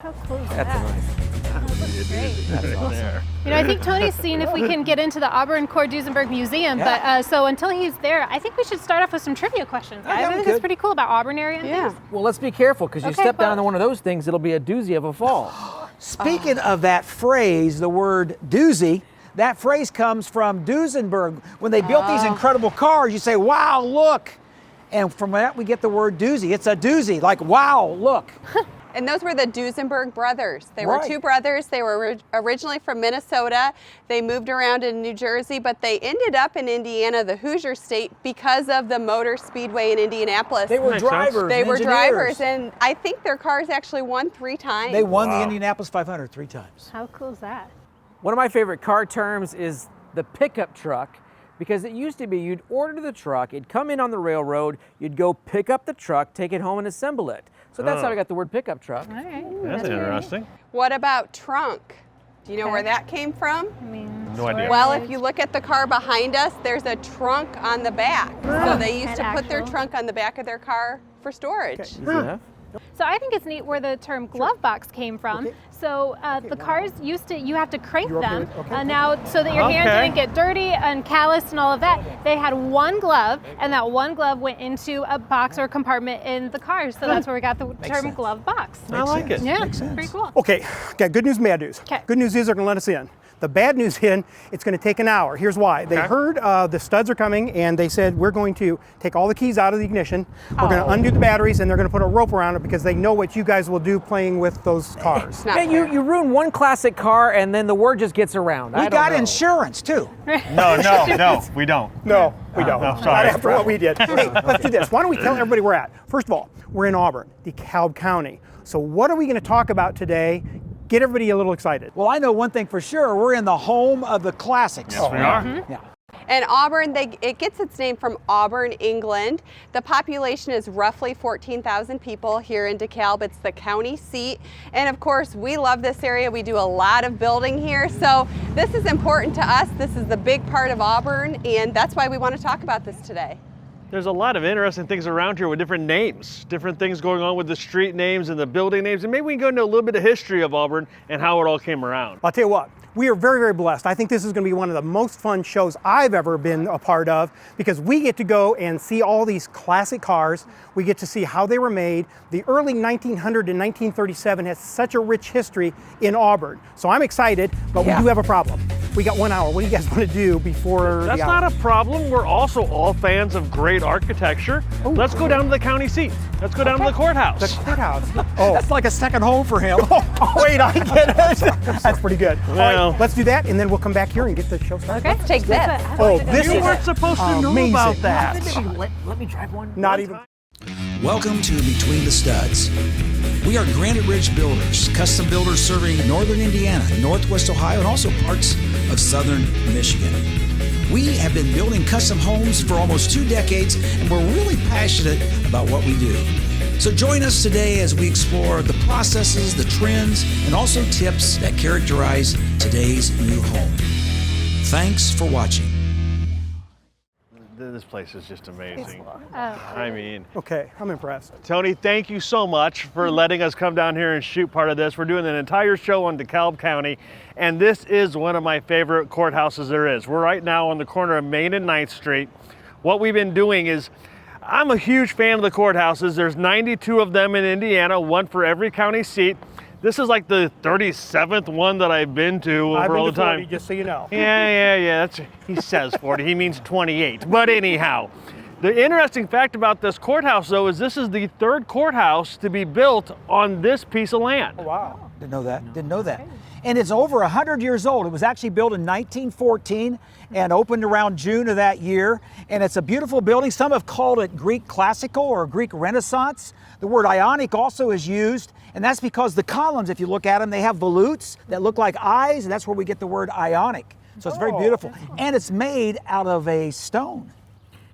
How cool is That's that? nice. Great. Awesome. You know, I think Tony's seeing if we can get into the Auburn Cord Duesenberg Museum, but so until he's there, I think we should start off with some trivia questions. Yeah, I we think could. it's pretty cool about Auburn area and things. Well, let's be careful because you Okay, step down well- to one of those things, it'll be a doozy of a fall. Speaking of that phrase, the word doozy, that phrase comes from Duesenberg. When they built these incredible cars, you say, wow, look. And from that, we get the word doozy. It's a doozy, like, wow, look. And those were the Duesenberg brothers. They were Right. two brothers. They were originally from Minnesota. They moved around in New Jersey, but they ended up in Indiana, the Hoosier state, because of the Motor Speedway in Indianapolis. They were Makes sense. drivers, They were engineers. drivers, and I think their cars actually won 3 times. They won the Wow. Indianapolis 500 3 times. How cool is that? One of my favorite car terms is the pickup truck, because it used to be you'd order the truck, it'd come in on the railroad, you'd go pick up the truck, take it home and assemble it. So that's how I got the word pickup truck. All right. That's interesting. What about trunk? Do you know where Okay. that came from? I mean, No idea. Well, if you look at the car behind us, there's a trunk on the back. So they used An to put their actual- trunk on the back of their car for storage. Easy enough. So I think it's neat where the term glove box came from. Okay. So the cars used to, you have to crank You're okay them. with- okay. Now, so that your hand Okay. didn't get dirty and calloused and all of that, they had one glove, and that one glove went into a box or compartment in the car. So that's where we got the term sense. glove box. I like it. Yeah, Makes sense. pretty cool. Okay, got good news, bad news. 'Kay. Good news is they're gonna let us in. The bad news is it's gonna take an hour. Here's why. They Okay. heard the studs are coming and they said, we're going to take all the keys out of the ignition. We're gonna undo the batteries and they're gonna put a rope around it because they know what you guys will do playing with those cars. It's not Man, fair. you ruin one classic car and then the word just gets around. I We don't got know. insurance, too. No, we don't. No, we don't. no, Not sorry. after what we did. Hey, let's do this. Why don't we tell everybody where we're at? First of all, we're in Auburn, Dekalb County. So what are we gonna talk about today? Get everybody a little excited. Well, I know one thing for sure. We're in the home of the classics. Yes, we are. Yeah. And Auburn, it gets its name from Auburn, England. The population is roughly 14,000 people here in DeKalb. It's the county seat. And of course, we love this area. We do a lot of building here. So this is important to us. This is the big part of Auburn. And that's why we want to talk about this today. There's a lot of interesting things around here with different names, different things going on with the street names and the building names. And maybe we can go into a little bit of history of Auburn and how it all came around. I'll tell you what, we are very, very blessed. I think this is going to be one of the most fun shows I've ever been a part of because we get to go and see all these classic cars. We get to see how they were made. The early 1900 and 1937 has such a rich history in Auburn. So I'm excited, but we do have a problem. We got 1 hour. What do you guys want to do before That's the hour? not a problem. We're also all fans of great architecture. Let's go down to the county seat. Let's go down to the courthouse. The courthouse. Oh, That's like a second home for him. wait, I get it. That's pretty good. All Well. right, let's do that, and then we'll come back here and get the show started. Let's take this. Oh, this You is weren't supposed to know amazing. about that. Let me drive one. Not even. Welcome to Between the Studs. We are Granite Ridge Builders, custom builders serving northern Indiana, northwest Ohio, and also parts of southern Michigan. We have been building custom homes for almost 2 decades, and we're really passionate about what we do. So join us today as we explore the processes, the trends, and also tips that characterize today's new home. Thanks for watching. This place is just amazing. Oh. I mean, Okay, I'm impressed. Tony, thank you so much for letting us come down here and shoot part of this. We're doing an entire show on DeKalb County, and this is one of my favorite courthouses there is. We're right now on the corner of Main and 9th Street. What we've been doing is, I'm a huge fan of the courthouses. There's 92 of them in Indiana, one for every county seat. This is like the 37th one that I've been to I've over been all to the time. 40, just so you know. Yeah. He says 40. He means 28. But anyhow, the interesting fact about this courthouse, though, is this is the 3rd courthouse to be built on this piece of land. Wow. Didn't know that. Didn't know that. And it's over 100 years old. It was actually built in 1914 and opened around June of that year. And it's a beautiful building. Some have called it Greek classical or Greek Renaissance. The word Ionic also is used. And that's because the columns, if you look at them, they have volutes that look like eyes. And that's where we get the word Ionic. So it's very beautiful. And it's made out of a stone.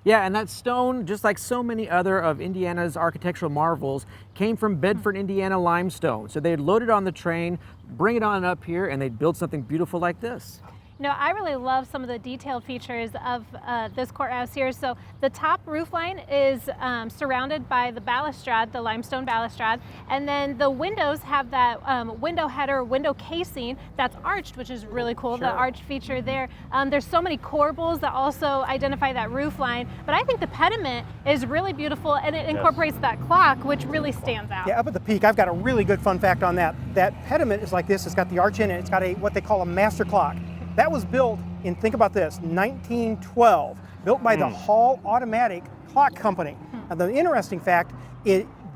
Yeah, and that stone, just like so many other of Indiana's architectural marvels, came from Bedford, Indiana limestone. So they'd load it on the train, bring it on up here, and they'd build something beautiful like this. You know, I really love some of the detailed features of this courthouse here. So the top roof line is surrounded by the balustrade, the limestone balustrade, and then the windows have that window header, window casing that's arched, which is really cool, the arch feature there. There's so many corbels that also identify that roof line, but I think the pediment is really beautiful, and it incorporates that clock, which really stands out. Yeah, up at the peak, I've got a really good fun fact on that. That pediment is like this. It's got the arch in it. It's got what they call a master clock. That was built in, think about this, 1912, built by the Hall Automatic Clock Company. And the interesting fact,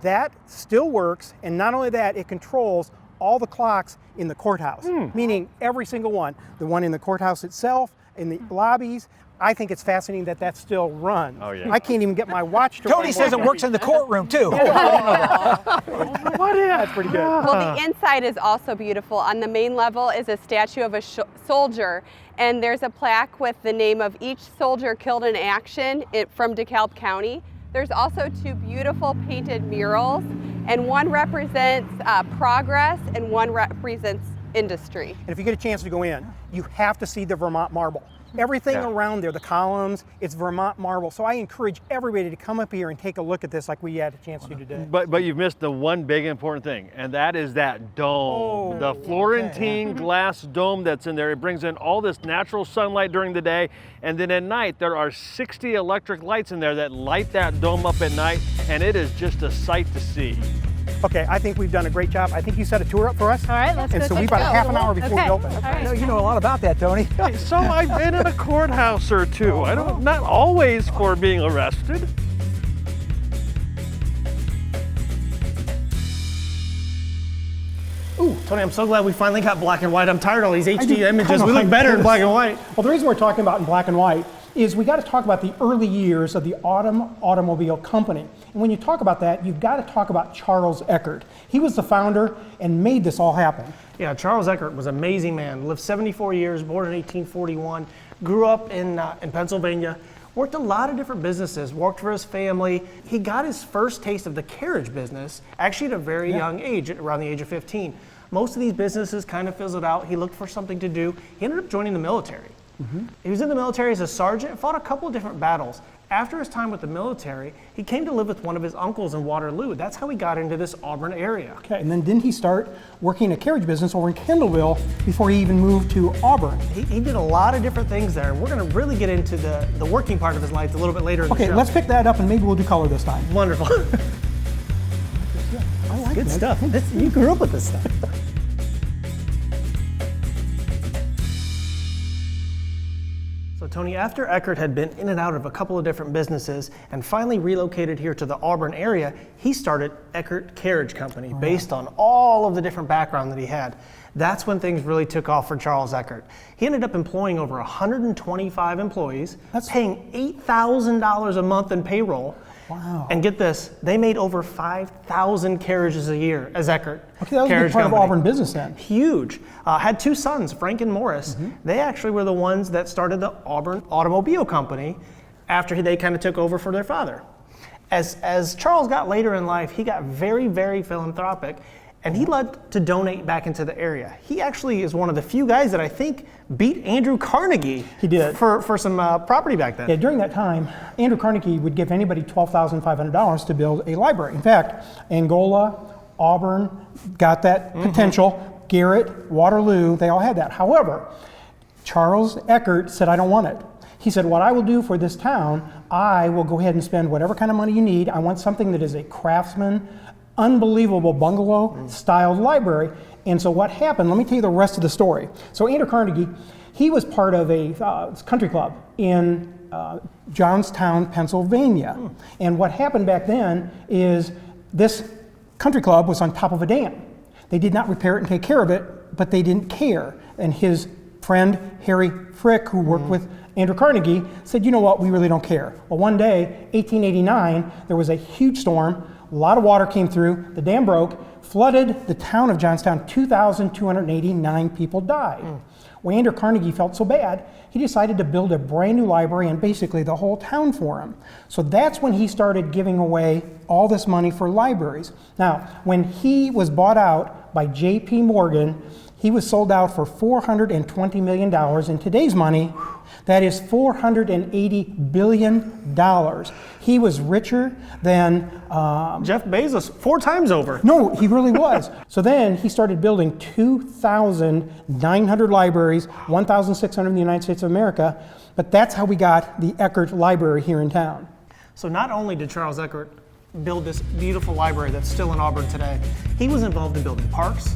that still works, and not only that, it controls all the clocks in the courthouse, meaning every single one. The one in the courthouse itself, in the lobbies. I think it's fascinating that that still runs. Oh, yeah. I can't even get my watch to Tony run says it one. works in the courtroom too. That's pretty good. Well, the inside is also beautiful. On the main level is a statue of a soldier, and there's a plaque with the name of each soldier killed in action from Dekalb County. There's also 2 beautiful painted murals, and one represents progress and one represents industry. And if you get a chance to go in, you have to see the Vermont marble. Everything around there, the columns, it's Vermont marble. So I encourage everybody to come up here and take a look at this like we had a chance to today. But you've missed the one big important thing, and that is that dome. The Florentine glass dome that's in there. It brings in all this natural sunlight during the day, and then at night there are 60 electric lights in there that light that dome up at night, and it is just a sight to see. Okay, I think we've done a great job. I think you set a tour up for us. All right, let's And go so check we've it got a out. half an hour before we open. All I right. know you know a lot about that, Tony. So I've been in a courthouse or two. I don't, not always for being arrested. Ooh, Tony, I'm so glad we finally got black and white. I'm tired of all these HD do images. kinda We look like better in this. black and white. Well, the reason we're talking about in black and white is we got to talk about the early years of the automobile company. And when you talk about that, you've got to talk about Charles Eckert. He was the founder and made this all happen. Yeah, Charles Eckert was an amazing man. Lived 74 years, born in 1841, grew up in Pennsylvania, worked a lot of different businesses, worked for his family. He got his first taste of the carriage business actually at a very young age, around the age of 15. Most of these businesses kind of fizzled out. He looked for something to do. He ended up joining the military. He was in the military as a sergeant, fought a couple of different battles. After his time with the military, he came to live with one of his uncles in Waterloo. That's how he got into this Auburn area. Okay, and then didn't he start working a carriage business over in Kendallville before he even moved to Auburn? He did a lot of different things there. We're going to really get into the working part of his life a little bit later in the show. Okay, let's pick that up and maybe we'll do color this time. Wonderful. I like Good that. stuff. You grew up with this stuff. So Tony, after Eckert had been in and out of a couple of different businesses and finally relocated here to the Auburn area, he started Eckert Carriage Company based on all of the different background that he had. That's when things really took off for Charles Eckert. He ended up employing over 125 employees, paying $8,000 a month in payroll. Wow. And get this, they made over 5,000 carriages a year as Eckert. Okay, that was a big Carriage part Company. of Auburn business then. Huge. Had 2 sons, Frank and Morris. They actually were the ones that started the Auburn Automobile Company after they kind of took over for their father. As Charles got later in life, he got very, very philanthropic, and he loved to donate back into the area. He actually is one of the few guys that I think beat Andrew Carnegie. He did. For some property back then. Yeah, during that time, Andrew Carnegie would give anybody $12,500 to build a library. In fact, Angola, Auburn got that potential. Garrett, Waterloo, they all had that. However, Charles Eckert said, I don't want it. He said, what I will do for this town, I will go ahead and spend whatever kind of money you need. I want something that is a craftsman, unbelievable bungalow-styled library. And so what happened, let me tell you the rest of the story. So Andrew Carnegie, he was part of a country club in Johnstown, Pennsylvania. And what happened back then is this country club was on top of a dam. They did not repair it and take care of it, but they didn't care. And his friend, Harry Frick, who worked with Andrew Carnegie, said, you know what, we really don't care. Well, one day, 1889, there was a huge storm, a lot of water came through, the dam broke, flooded the town of Johnstown. 2,289 people died. Well, Andrew Carnegie felt so bad, he decided to build a brand new library and basically the whole town for him. So that's when he started giving away all this money for libraries. Now, when he was bought out by J.P. Morgan, he was sold out for $420 million. In today's money, that is $480 billion. He was richer than Jeff Bezos 4 times over. No, he really was. So then he started building 2,900 libraries, 1,600 in the United States of America. But that's how we got the Eckert Library here in town. So not only did Charles Eckert build this beautiful library that's still in Auburn today, he was involved in building parks,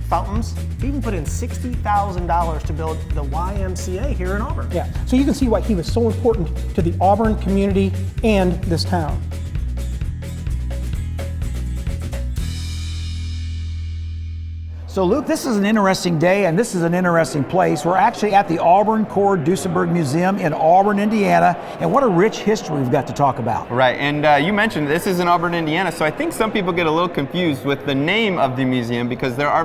fountains. He even put in $60,000 to build the YMCA here in Auburn. Yeah, so you can see why he was so important to the Auburn community and this town. So Luke, this is an interesting day and this is an interesting place. We're actually at the Auburn Cord Duesenberg Museum in Auburn, Indiana, and what a rich history we've got to talk about. Right, and you mentioned this is in Auburn, Indiana, so I think some people get a little confused with the name of the museum because there are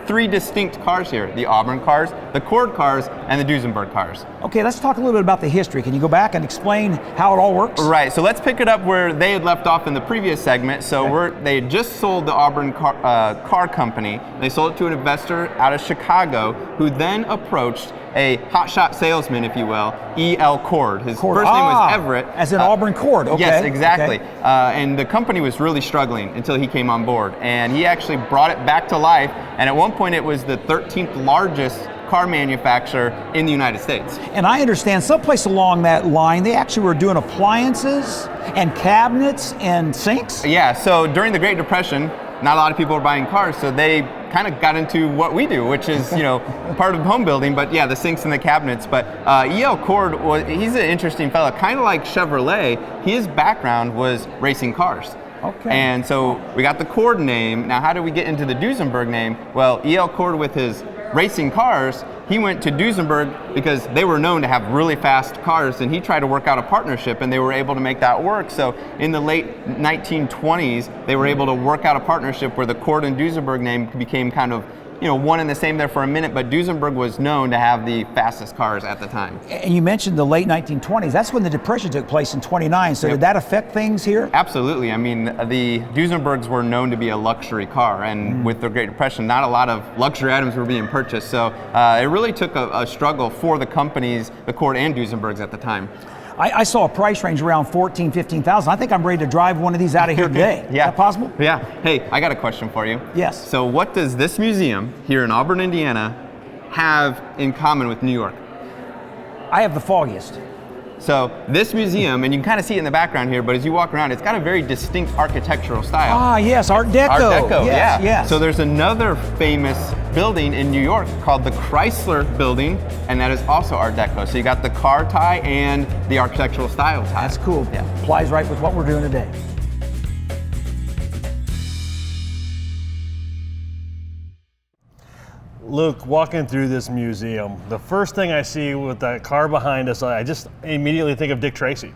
3 distinct cars here: the Auburn cars, the Cord cars, and the Duesenberg cars. Okay, let's talk a little bit about the history. Can you go back and explain how it all works? Right, so let's pick it up where they had left off in the previous segment. So they had just sold the Auburn car company. They sold it to an investor out of Chicago who then approached a hotshot salesman, if you will, E.L. Cord. His first name was Everett. As in Auburn Cord, okay. Yes, exactly. Okay. And the company was really struggling until he came on board. And he actually brought it back to life. And at one point it was the 13th largest car manufacturer in the United States. And I understand someplace along that line, they actually were doing appliances and cabinets and sinks? Yeah, so during the Great Depression, not a lot of people were buying cars, so they kind of got into what we do, which is, part of home building, but yeah, the sinks and the cabinets. But E.L. Cord, he's an interesting fellow, kind of like Chevrolet. His background was racing cars. Okay. And so we got the Cord name. Now, how do we get into the Duesenberg name? Well, E.L. Cord with his racing cars, he went to Duesenberg because they were known to have really fast cars, and he tried to work out a partnership, and they were able to make that work. So in the late 1920s, they were able to work out a partnership where the Cord and Duesenberg name became kind of one and the same there for a minute, but Duesenberg was known to have the fastest cars at the time. And you mentioned the late 1920s. That's when the Depression took place in 29. So Did that affect things here? Absolutely. I mean, the Duesenbergs were known to be a luxury car, and with the Great Depression, not a lot of luxury items were being purchased. So it really took a struggle for the companies, the Cord and Duesenbergs at the time. I saw a price range around $14,000, $15,000. I think I'm ready to drive one of these out of here today. Yeah. Is that possible? Yeah. Hey, I got a question for you. Yes. So what does this museum here in Auburn, Indiana have in common with New York? I have the foggiest. So this museum, and you can kind of see it in the background here, but as you walk around, it's got a very distinct architectural style. Ah, yes, Art Deco. Art Deco, yes, yeah. Yes. So there's another famous building in New York called the Chrysler Building, and that is also Art Deco. So you got the car tie and the architectural style tie. That's cool. Yeah. Applies right with what we're doing today. Luke, walking through this museum, the first thing I see with that car behind us, I just immediately think of Dick Tracy.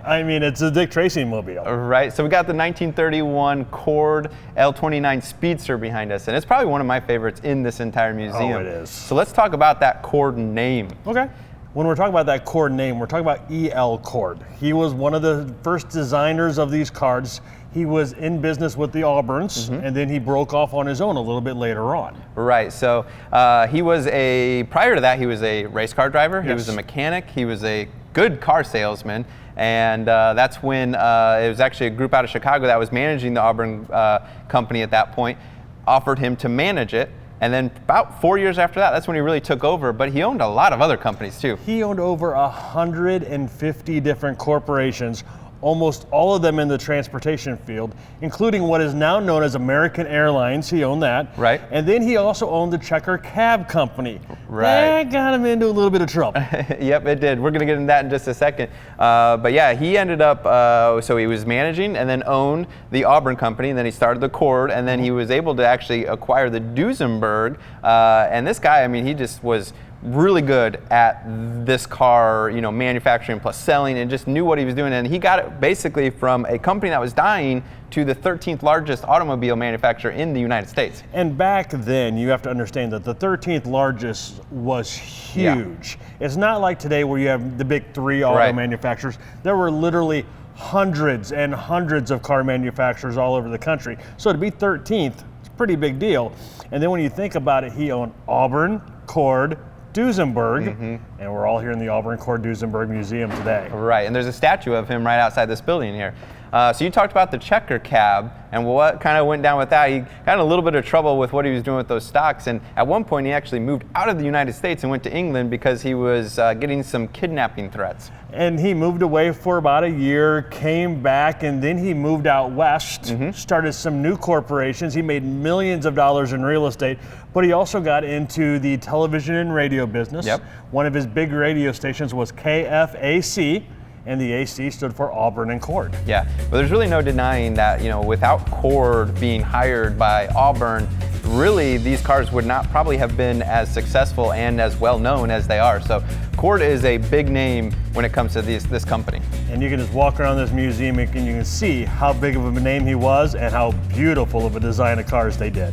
I mean, it's a Dick Tracy mobile. Right, so we got the 1931 Cord L29 Speedster behind us, and it's probably one of my favorites in this entire museum. Oh, it is. So let's talk about that Cord name. Okay. When we're talking about that Cord name, we're talking about E.L. Cord. He was one of the first designers of these cars. He was in business with the Auburns, and then he broke off on his own a little bit later on. Right, so prior to that, he was a race car driver, he was a mechanic, he was a good car salesman, and that's when it was actually a group out of Chicago that was managing the Auburn company at that point, offered him to manage it. And then about 4 years after that, that's when he really took over, but he owned a lot of other companies too. He owned over 150 different corporations, almost all of them in the transportation field, including what is now known as American Airlines. He owned that. Right. And then he also owned the Checker Cab Company. Right. That got him into a little bit of trouble. Yep, it did. We're going to get into that in just a second. But yeah, he ended up, so he was managing and then owned the Auburn Company, and then he started the Cord, and then he was able to actually acquire the Duesenberg. And this guy, I mean, he just was really good at this car, manufacturing plus selling, and just knew what he was doing. And he got it basically from a company that was dying to the 13th largest automobile manufacturer in the United States. And back then, you have to understand that the 13th largest was huge. Yeah. It's not like today where you have the big 3 auto manufacturers. There were literally hundreds and hundreds of car manufacturers all over the country. So to be 13th, it's a pretty big deal. And then when you think about it, he owned Auburn Cord Duesenberg, and we're all here in the Auburn Cord Duesenberg Museum today. Right, and there's a statue of him right outside this building here. So you talked about the checker cab and what kind of went down with that. He got in a little bit of trouble with what he was doing with those stocks, and at one point he actually moved out of the United States and went to England because he was getting some kidnapping threats. And he moved away for about a year, came back, and then he moved out west, started some new corporations. He made millions of dollars in real estate, but he also got into the television and radio business. One of his big radio stations was KFAC, and the AC stood for Auburn and Cord. Yeah, but there's really no denying that, without Cord being hired by Auburn, really these cars would not probably have been as successful and as well known as they are. So Cord is a big name when it comes to this company. And you can just walk around this museum and you can see how big of a name he was and how beautiful of a design of cars they did.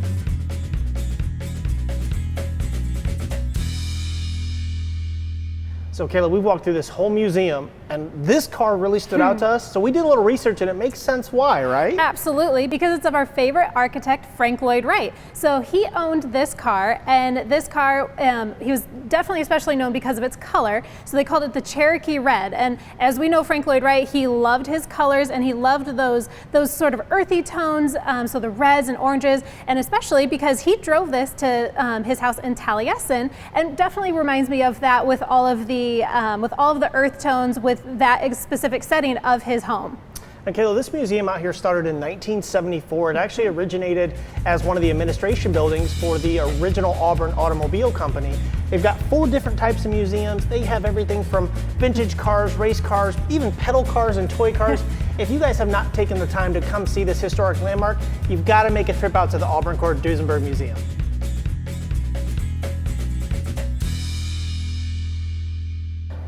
So Caleb, we've walked through this whole museum, and this car really stood out to us. So we did a little research, and it makes sense why, right? Absolutely, because it's of our favorite architect, Frank Lloyd Wright. So he owned this car, and this car, he was definitely especially known because of its color. So they called it the Cherokee Red. And as we know, Frank Lloyd Wright, he loved his colors, and he loved those sort of earthy tones, so the reds and oranges, and especially because he drove this to his house in Taliesin, and definitely reminds me of that with all of the earth tones, with that specific setting of his home. And Kayla, this museum out here started in 1974. It actually originated as one of the administration buildings for the original Auburn Automobile Company. They've got 4 different types of museums. They have everything from vintage cars, race cars, even pedal cars and toy cars. If you guys have not taken the time to come see this historic landmark, you've got to make a trip out to the Auburn Cord Duesenberg Museum.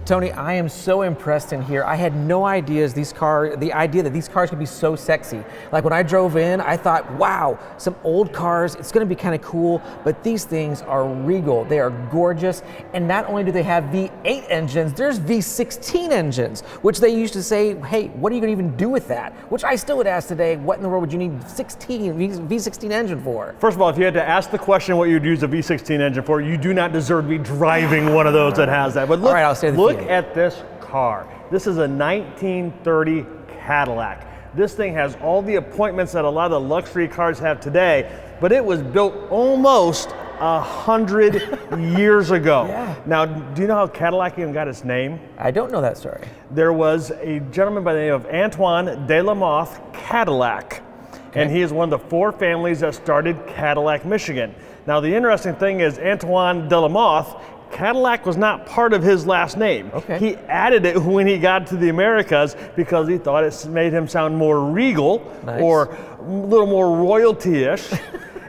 Tony, I am so impressed in here. I had no idea the idea that these cars could be so sexy. Like when I drove in, I thought, wow, some old cars, it's gonna be kind of cool, but these things are regal. They are gorgeous. And not only do they have V8 engines, there's V16 engines, which they used to say, hey, what are you gonna even do with that? Which I still would ask today, what in the world would you need V16 engine for? First of all, if you had to ask the question what you'd use a V16 engine for, you do not deserve to be driving one of those that has that. But look, all right, I'll say the look at this car. This is a 1930 Cadillac. This thing has all the appointments that a lot of the luxury cars have today, but it was built almost 100 years ago. Yeah. Now, do you know how Cadillac even got its name? I don't know that story. There was a gentleman by the name of Antoine de la Mothe Cadillac. Okay. And he is one of the 4 families that started Cadillac, Michigan. Now, the interesting thing is Antoine de la Mothe, Cadillac was not part of his last name. Okay. He added it when he got to the Americas because he thought it made him sound more regal, nice, or a little more royalty-ish.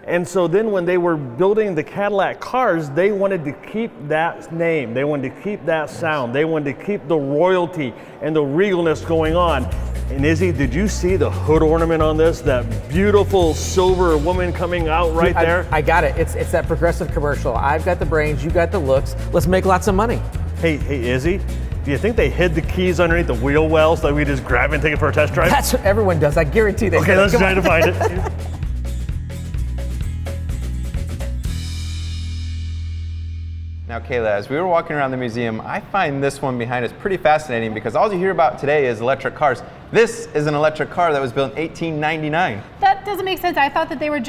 And so then when they were building the Cadillac cars, they wanted to keep that name. They wanted to keep that sound. They wanted to keep the royalty and the regalness going on. And Izzy, did you see the hood ornament on this? That beautiful silver woman coming out right there? I got it. It's that Progressive commercial. I've got the brains, you got the looks. Let's make lots of money. Hey, Izzy, do you think they hid the keys underneath the wheel wells that we just grab and take it for a test drive? That's what everyone does. I guarantee they Okay, let's try to find it. Now, Kayla, as we were walking around the museum, I find this one behind us pretty fascinating because all you hear about today is electric cars. This is an electric car that was built in 1899. That doesn't make sense. I thought that they were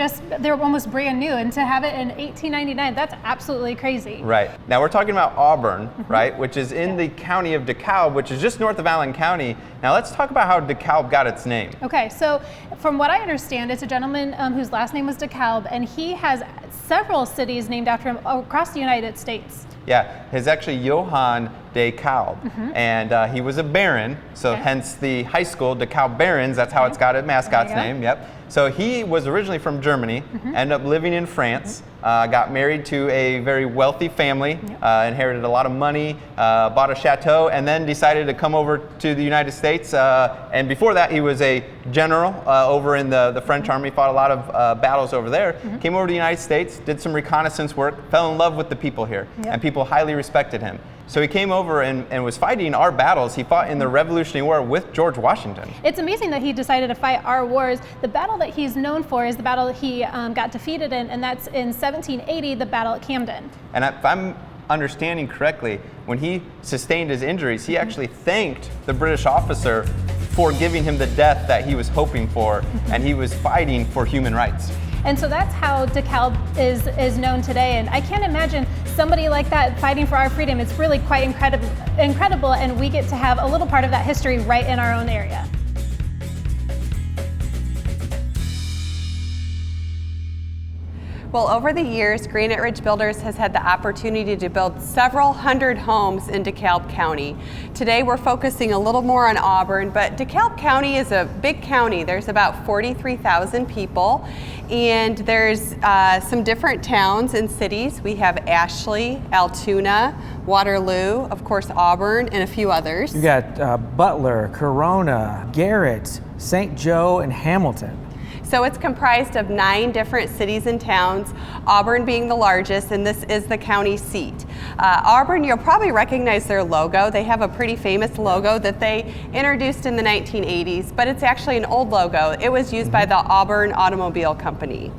almost brand new, and to have it in 1899, that's absolutely crazy. Right. Now we're talking about Auburn, right, which is in the county of Dekalb, which is just north of Allen County. Now let's talk about how Dekalb got its name. Okay, so from what I understand, it's a gentleman whose last name was Dekalb, and he has several cities named after him across the United States. Yeah, his actually Johann Dekalb, and he was a baron, so hence the high school, Dekalb Barons, that's how it's got a mascot's name, yep. So he was originally from Germany, ended up living in France, got married to a very wealthy family, inherited a lot of money, bought a chateau, and then decided to come over to the United States. And before that, he was a general over in the French army, fought a lot of battles over there. Came over to the United States, did some reconnaissance work, fell in love with the people here, and people highly respected him. So he came over and was fighting our battles. He fought in the Revolutionary War with George Washington. It's amazing that he decided to fight our wars. The battle that he's known for is the battle that he got defeated in, and that's in 1780, the Battle at Camden. And if I'm understanding correctly, when he sustained his injuries, he actually thanked the British officer for giving him the death that he was hoping for, and he was fighting for human rights. And so that's how Dekalb is known today. And I can't imagine somebody like that fighting for our freedom. It's really quite incredible, and we get to have a little part of that history right in our own area. Well, over the years, Granite Ridge Builders has had the opportunity to build several hundred homes in Dekalb County. Today, we're focusing a little more on Auburn, but Dekalb County is a big county. There's about 43,000 people, and there's some different towns and cities. We have Ashley, Altoona, Waterloo, of course, Auburn, and a few others. You got Butler, Corona, Garrett, St. Joe, and Hamilton. So it's comprised of 9 different cities and towns, Auburn being the largest, and this is the county seat. Auburn, you'll probably recognize their logo. They have a pretty famous logo that they introduced in the 1980s, but it's actually an old logo. It was used by the Auburn Automobile Company.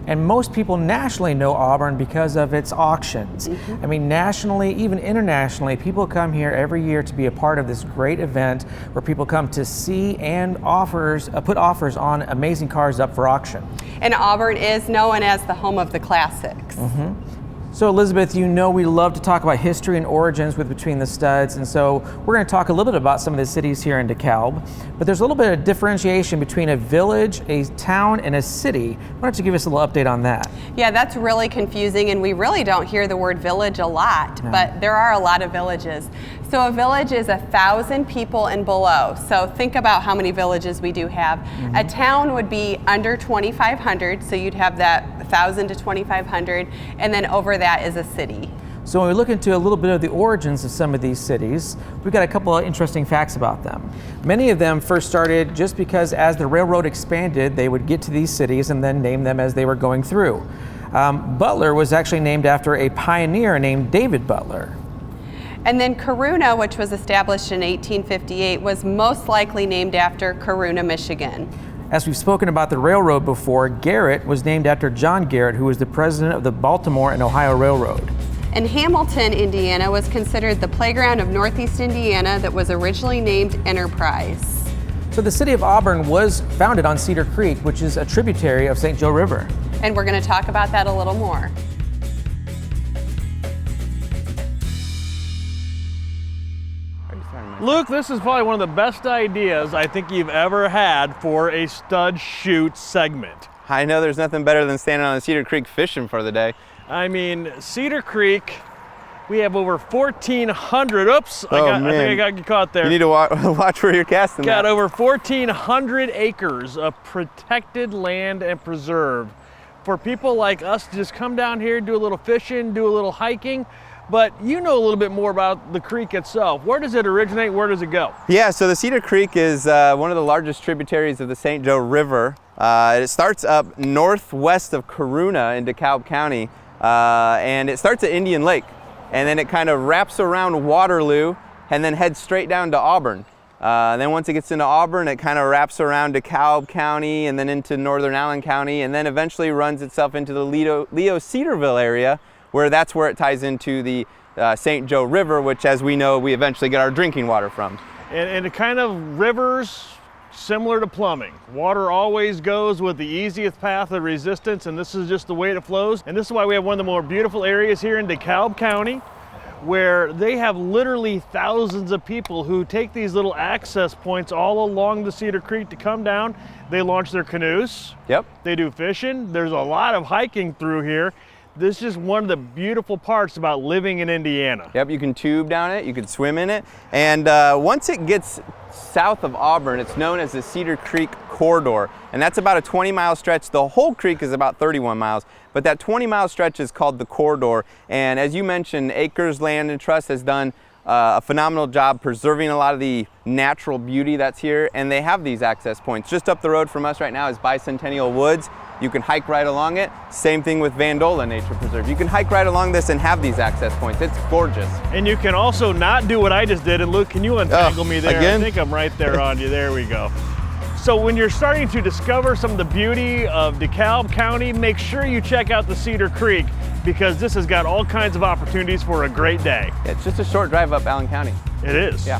And most people nationally know Auburn because of its auctions. I mean, nationally, even internationally, people come here every year to be a part of this great event where people come to see and put offers on amazing cars up for auction. And Auburn is known as the home of the classics. So Elizabeth, you know we love to talk about history and origins with Between the Studs, and so we're going to talk a little bit about some of the cities here in DeKalb, but there's a little bit of differentiation between a village, a town, and a city. Why don't you give us a little update on that? Yeah, that's really confusing, and we really don't hear the word village a lot, but there are a lot of villages. So a village is 1,000 people and below. So think about how many villages we do have. A town would be under 2,500, so you'd have that 1,000 to 2,500, and then over that is a city. So when we look into a little bit of the origins of some of these cities, we've got a couple of interesting facts about them. Many of them first started just because as the railroad expanded, they would get to these cities and then name them as they were going through. Butler was actually named after a pioneer named David Butler. And then Corona, which was established in 1858, was most likely named after Corona, Michigan. As we've spoken about the railroad before, Garrett was named after John Garrett, who was the president of the Baltimore and Ohio Railroad. And Hamilton, Indiana was considered the playground of Northeast Indiana that was originally named Enterprise. So the city of Auburn was founded on Cedar Creek, which is a tributary of St. Joe River. And we're going to talk about that a little more. Luke, this is probably one of the best ideas I think you've ever had for a stud shoot segment. I know there's nothing better than standing on the Cedar Creek fishing for the day. I mean, Cedar Creek, we have over 1,400, oops, I think I got you caught there. You need to watch where you're casting Got that. over 1,400 acres of protected land and preserve. For people like us to just come down here, do a little fishing, do a little hiking, but you know a little bit more about the creek itself. Where does it originate? Where does it go? Yeah, so the Cedar Creek is one of the largest tributaries of the St. Joe River. It starts up northwest of Corona in Dekalb County, and it starts at Indian Lake, and then it kind of wraps around Waterloo and then heads straight down to Auburn. Then once it gets into Auburn, it kind of wraps around Dekalb County and then into northern Allen County, and then eventually runs itself into the Leo-Cedarville area, where that's where it ties into the St. Joe River, which, as we know, we eventually get our drinking water from. And it kind of rivers similar to plumbing. Water always goes with the easiest path of resistance, and this is just the way it flows. And this is why we have one of the more beautiful areas here in Dekalb County, where they have literally thousands of people who take these little access points all along the Cedar Creek to come down. They launch their canoes. Yep. They do fishing. There's a lot of hiking through here. This is just one of the beautiful parts about living in Indiana. Yep, you can tube down it, you can swim in it, and once it gets south of Auburn, it's known as the Cedar Creek corridor, and that's about a 20-mile stretch. The whole creek is about 31 miles, but that 20-mile stretch is called the corridor. And as you mentioned, Acres Land and Trust has done a phenomenal job preserving a lot of the natural beauty that's here, and they have these access points. Just up the road from us right now is Bicentennial Woods. You can hike right along it. Same thing with Vandola Nature Preserve. You can hike right along this and have these access points. It's gorgeous. And you can also not do what I just did. And Luke, can you untangle me there? Again? I think I'm right there on you. There we go. So when you're starting to discover some of the beauty of DeKalb County, make sure you check out the Cedar Creek, because this has got all kinds of opportunities for a great day. It's just a short drive up Allen County. It is. Yeah.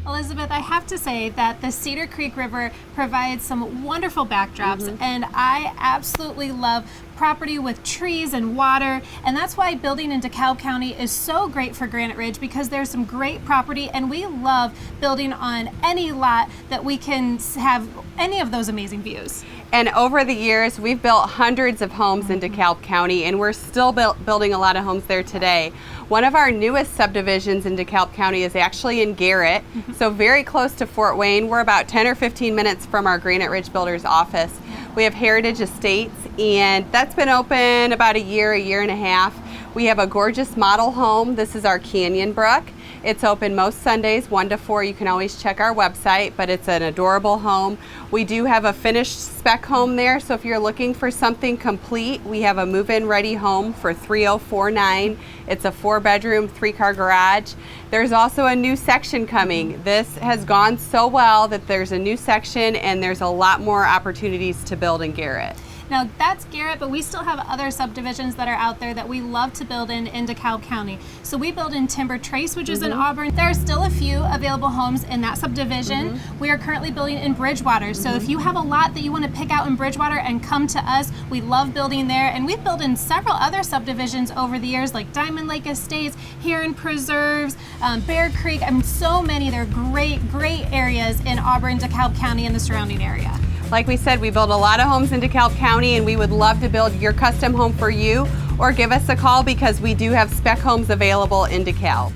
Elizabeth, I have to say that the Cedar Creek River provides some wonderful backdrops, and I absolutely love property with trees and water, and that's why building in DeKalb County is so great for Granite Ridge, because there's some great property, and we love building on any lot that we can have any of those amazing views. And over the years, we've built hundreds of homes in DeKalb County, and we're still building a lot of homes there today. One of our newest subdivisions in DeKalb County is actually in Garrett, so very close to Fort Wayne. We're about 10 or 15 minutes from our Granite Ridge Builders office. We have Heritage Estates, and that's been open about a year and a half. We have a gorgeous model home. This is our Canyon Brook. It's open most Sundays, 1 to 4. You can always check our website, but it's an adorable home. We do have a finished spec home there, so if you're looking for something complete, we have a move-in ready home for $3,049. It's a 4-bedroom, 3-car garage. There's also a new section coming. This has gone so well that there's a new section, and there's a lot more opportunities to build in Garrett. Now that's Garrett, but we still have other subdivisions that are out there that we love to build in DeKalb County. So we build in Timber Trace, which is in Auburn. There are still a few available homes in that subdivision. We are currently building in Bridgewater. So if you have a lot that you want to pick out in Bridgewater and come to us, we love building there. And we've built in several other subdivisions over the years, like Diamond Lake Estates, Heron Preserves, Bear Creek. I mean, so many. They're great areas in Auburn, DeKalb County, and the surrounding area. Like we said, we build a lot of homes in DeKalb County, and we would love to build your custom home for you, or give us a call, because we do have spec homes available in DeKalb.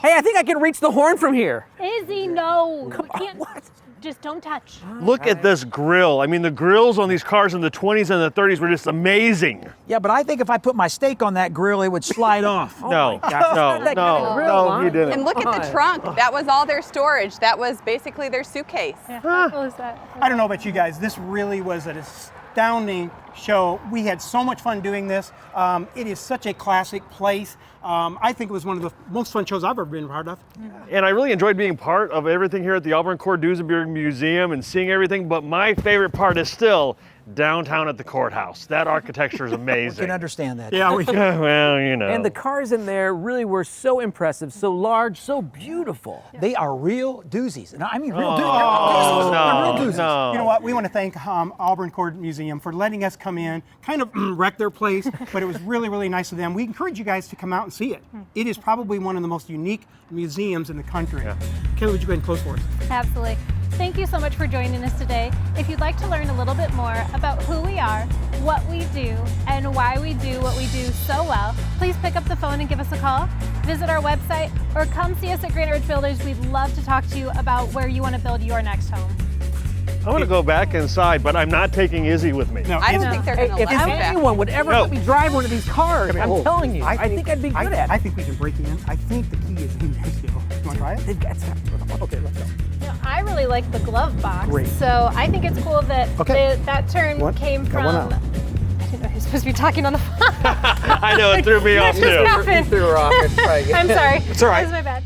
Hey, I think I can reach the horn from here. Izzy, no. We can't. What? Just don't touch. Look at this grill. I mean, the grills on these cars in the 20s and the 30s were just amazing. Yeah, but I think if I put my steak on that grill, it would slide off. No, you didn't. And look at the trunk. That was all their storage. That was basically their suitcase. What was that? I don't know about you guys, this really was an astounding show. We had so much fun doing this. It is such a classic place. I think it was one of the most fun shows I've ever been a part of. And I really enjoyed being part of everything here at the Auburn Cord Duesenberg Museum and seeing everything, but my favorite part is still downtown at the courthouse. That architecture is amazing. I can understand that. Yeah, we Well, you know. And the cars in there really were so impressive, so large, so beautiful. They are real doozies. And I mean real Oh, doozies. They're real doozies. no. You know what? We want to thank Auburn Cord Museum for letting us come in, kind of wreck their place, but it was really nice of them. We encourage you guys to come out and see it. It is probably one of the most unique museums in the country. Kelly, would you go ahead and close for us? Absolutely. Thank you so much for joining us today. If you'd like to learn a little bit more about who we are, what we do, and why we do what we do so well, please pick up the phone and give us a call, visit our website, or come see us at Granite Ridge Builders. We'd love to talk to you about where you want to build your next home. I want to go back inside, but I'm not taking Izzy with me. No, I don't think they're going to If let me back. anyone would ever let me drive one of these cars, I'm telling you, I think I'd be good at I it. think we can break in. I think the key is in there still. You want to try it? They've got stuff. Okay, let's go. You know, I really like the glove box, Great. so I think it's cool that that term One. came Got from. one out. I didn't know he was supposed to be talking on the phone. I know, it threw me off That just too. happened. Threw her off. Let's try again. I'm sorry. It's all right. That was my bad.